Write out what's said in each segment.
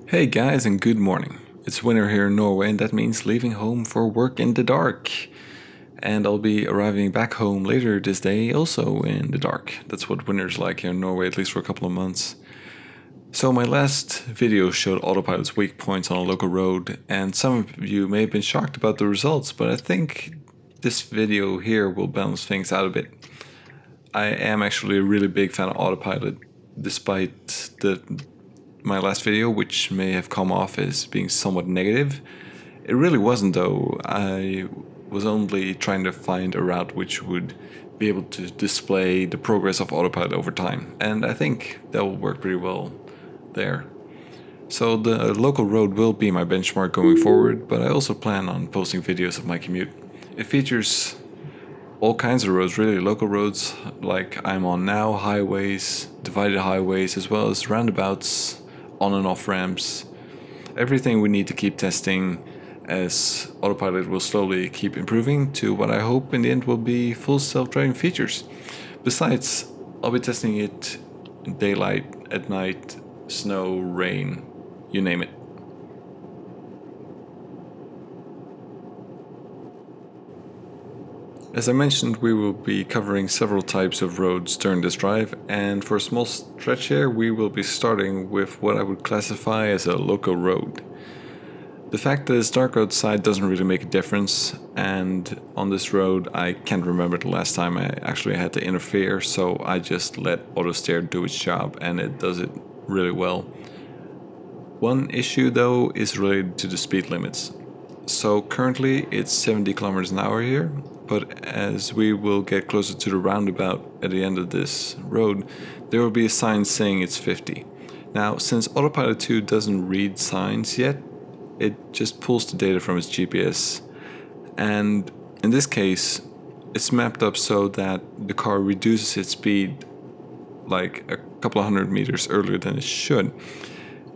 Hey guys, and good morning. It's winter here in Norway, and that means leaving home for work in the dark. And I'll be arriving back home later this day, also in the dark. That's what winter's like here in Norway, at least for a couple of months. So my last video showed Autopilot's weak points on a local road, and some of you may have been shocked about the results, but I think this video here will balance things out a bit. I am actually a really big fan of Autopilot, despite my last video, which may have come off as being somewhat negative. It really wasn't, though. I was only trying to find a route which would be able to display the progress of Autopilot over time, and I think that will work pretty well there. So the local road will be my benchmark going forward, but I also plan on posting videos of my commute. It features all kinds of roads, really, local roads like I'm on now, highways, divided highways, as well as roundabouts, on and off ramps. Everything we need to keep testing, as Autopilot will slowly keep improving to what I hope in the end will be full self-driving features. Besides, I'll be testing it in daylight, at night, snow, rain, you name it. As I mentioned, we will be covering several types of roads during this drive, and for a small stretch here we will be starting with what I would classify as a local road. The fact that it's dark outside doesn't really make a difference, and on this road I can't remember the last time I actually had to interfere, so I just let auto steer do its job, and it does it really well. One issue though is related to the speed limits. So currently it's 70 kilometers an hour here, but as we will get closer to the roundabout at the end of this road, there will be a sign saying it's 50. Now, since Autopilot 2 doesn't read signs yet, it just pulls the data from its GPS. And in this case, it's mapped up so that the car reduces its speed like a couple of hundred meters earlier than it should,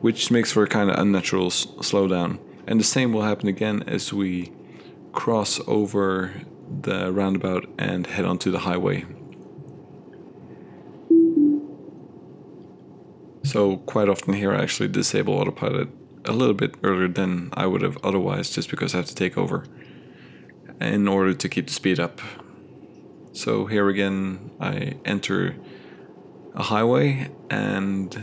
which makes for a kind of unnatural slowdown. And the same will happen again as we cross over the roundabout and head onto the highway. So quite often here I actually disable Autopilot a little bit earlier than I would have otherwise, just because I have to take over in order to keep the speed up. So here again I enter a highway and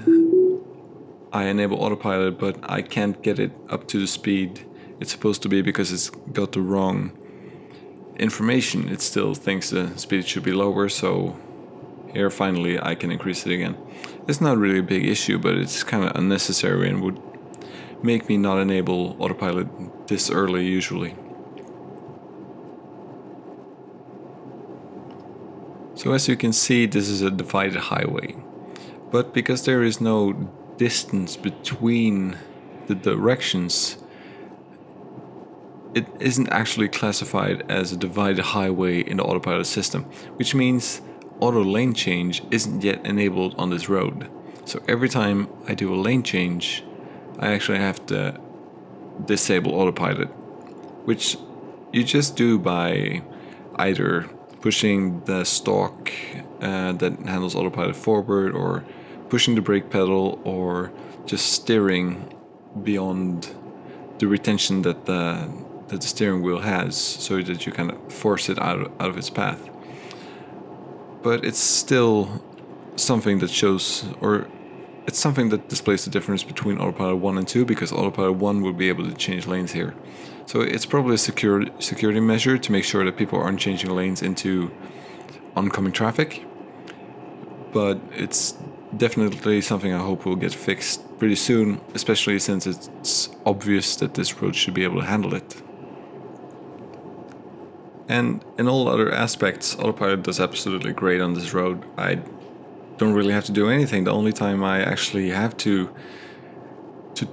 I enable Autopilot, but I can't get it up to the speed it's supposed to be because it's got the wrong information. It still thinks the speed should be lower, so here finally I can increase it again. It's not really a big issue, but it's kind of unnecessary and would make me not enable Autopilot this early usually. So as you can see, this is a divided highway, but because there is no distance between the directions, it isn't actually classified as a divided highway in the Autopilot system, which means auto lane change isn't yet enabled on this road. So every time I do a lane change, I actually have to disable Autopilot, which you just do by either pushing the stalk that handles Autopilot forward, or pushing the brake pedal, or just steering beyond the retention that the steering wheel has, so that you kind of force it out of its path. But it's still something that shows, or it's something that displays the difference between Autopilot 1 and 2, because Autopilot 1 will be able to change lanes here. So it's probably a security measure to make sure that people aren't changing lanes into oncoming traffic, but it's definitely something I hope will get fixed pretty soon, especially since it's obvious that this road should be able to handle it. And in all other aspects, Autopilot does absolutely great on this road. I don't really have to do anything. The only time I actually have to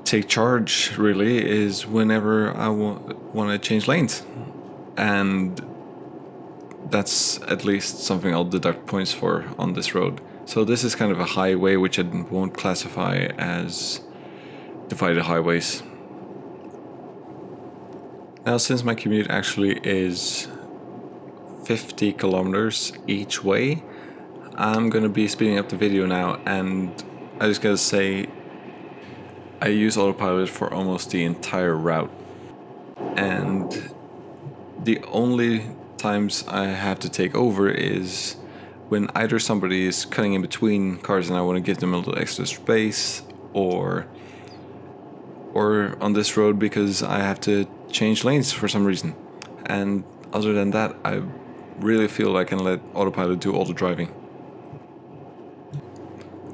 take charge really is whenever I want to change lanes, and that's at least something I'll deduct points for on this road. So this is kind of a highway which I won't classify as divided highways. Now, since my commute actually is 50 kilometers each way, I'm gonna be speeding up the video now, and I just gotta say I use Autopilot for almost the entire route, and the only times I have to take over is when either somebody is cutting in between cars and I want to give them a little extra space, or on this road because I have to change lanes for some reason. And other than that, I really feel I can let Autopilot do all the driving.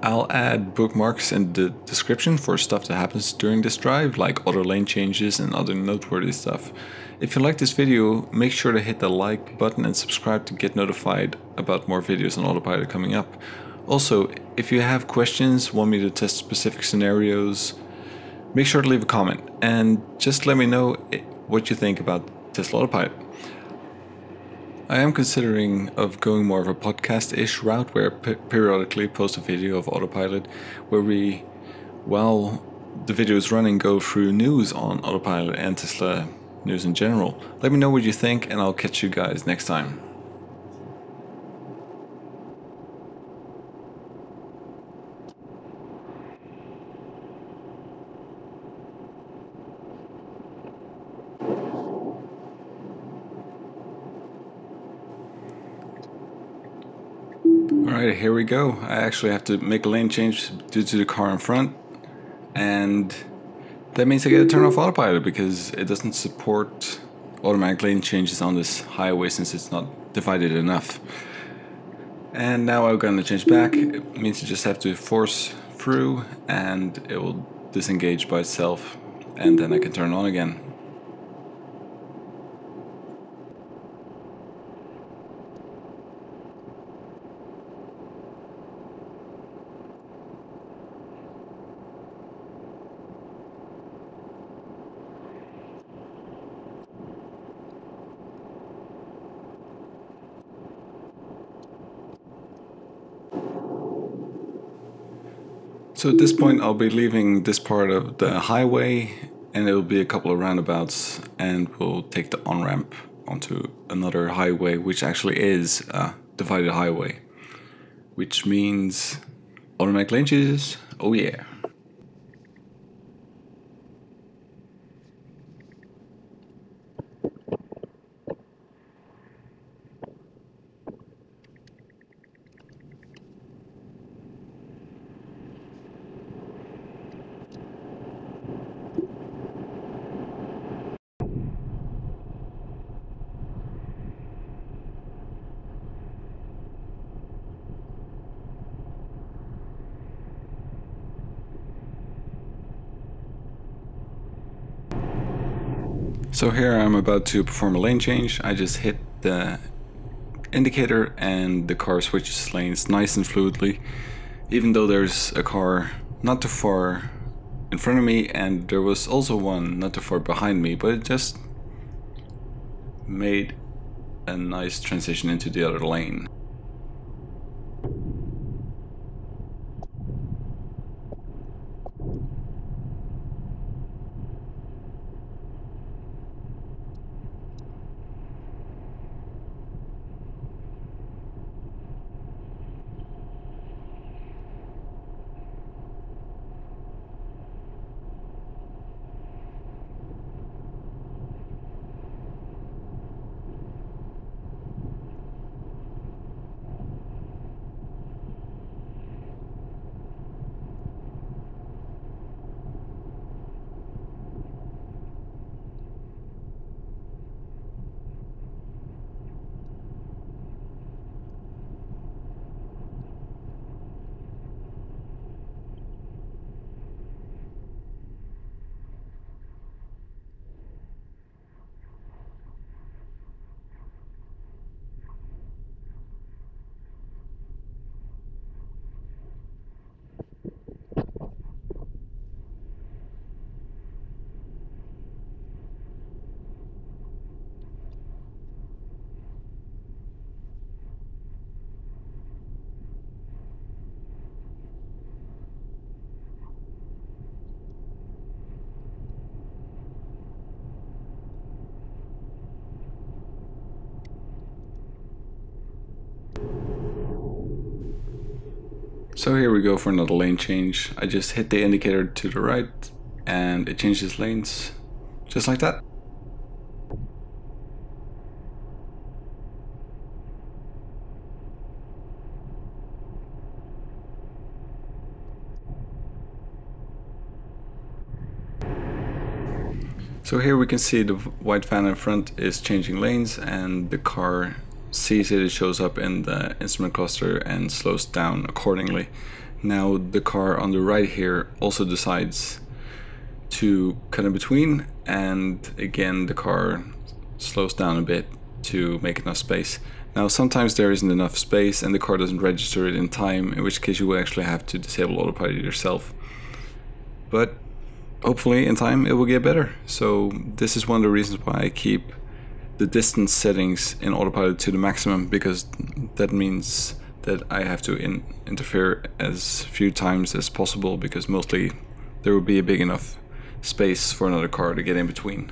I'll add bookmarks in the description for stuff that happens during this drive, like other lane changes and other noteworthy stuff. If you like this video, make sure to hit the like button and subscribe to get notified about more videos on Autopilot coming up. Also, if you have questions, want me to test specific scenarios, make sure to leave a comment and just let me know what you think about Tesla Autopilot. I am considering of going more of a podcast-ish route where I periodically post a video of Autopilot where we, while the video is running, go through news on Autopilot and Tesla news in general. Let me know what you think and I'll catch you guys next time. Alright, here we go. I actually have to make a lane change due to the car in front, and that means I get to turn off Autopilot because it doesn't support automatic lane changes on this highway since it's not divided enough. And now I'm going to change back. It means you just have to force through and it will disengage by itself, and then I can turn on again. So at this point I'll be leaving this part of the highway and it'll be a couple of roundabouts and we'll take the on-ramp onto another highway, which actually is a divided highway, which means automatic lane changes. Oh yeah. So here I'm about to perform a lane change. I just hit the indicator and the car switches lanes nice and fluidly, even though there's a car not too far in front of me and there was also one not too far behind me, but it just made a nice transition into the other lane. So here we go for another lane change. I just hit the indicator to the right and it changes lanes just like that. So here we can see the white fan in front is changing lanes, and the car sees it shows up in the instrument cluster and slows down accordingly. Now the car on the right here also decides to cut in between, and again the car slows down a bit to make enough space. Now sometimes there isn't enough space and the car doesn't register it in time, in which case you will actually have to disable autopilot yourself. But hopefully in time it will get better. So this is one of the reasons why I keep the distance settings in autopilot to the maximum, because that means that I have to interfere as few times as possible, because mostly there will be a big enough space for another car to get in between.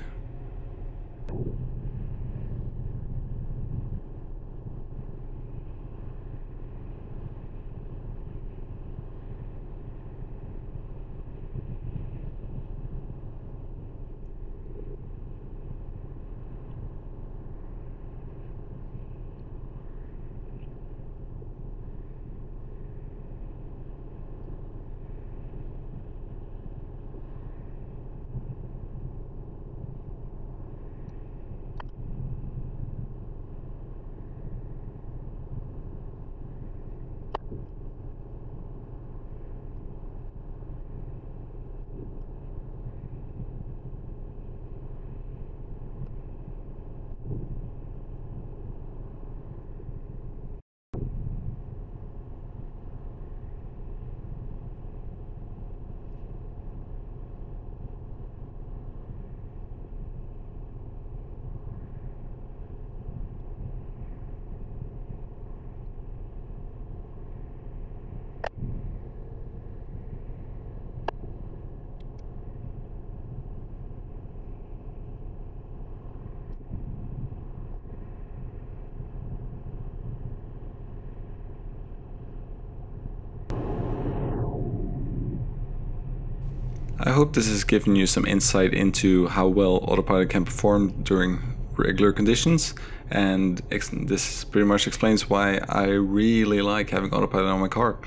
I hope this has given you some insight into how well autopilot can perform during regular conditions, and this pretty much explains why I really like having autopilot on my car.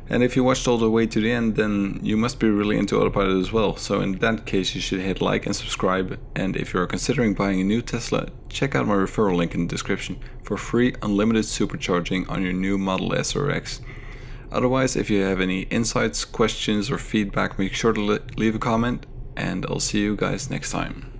And if you watched all the way to the end, then you must be really into autopilot as well. So in that case, you should hit like and subscribe. And if you're considering buying a new Tesla, check out my referral link in the description for free unlimited supercharging on your new Model S or X. Otherwise, if you have any insights, questions or feedback, make sure to leave a comment, and I'll see you guys next time.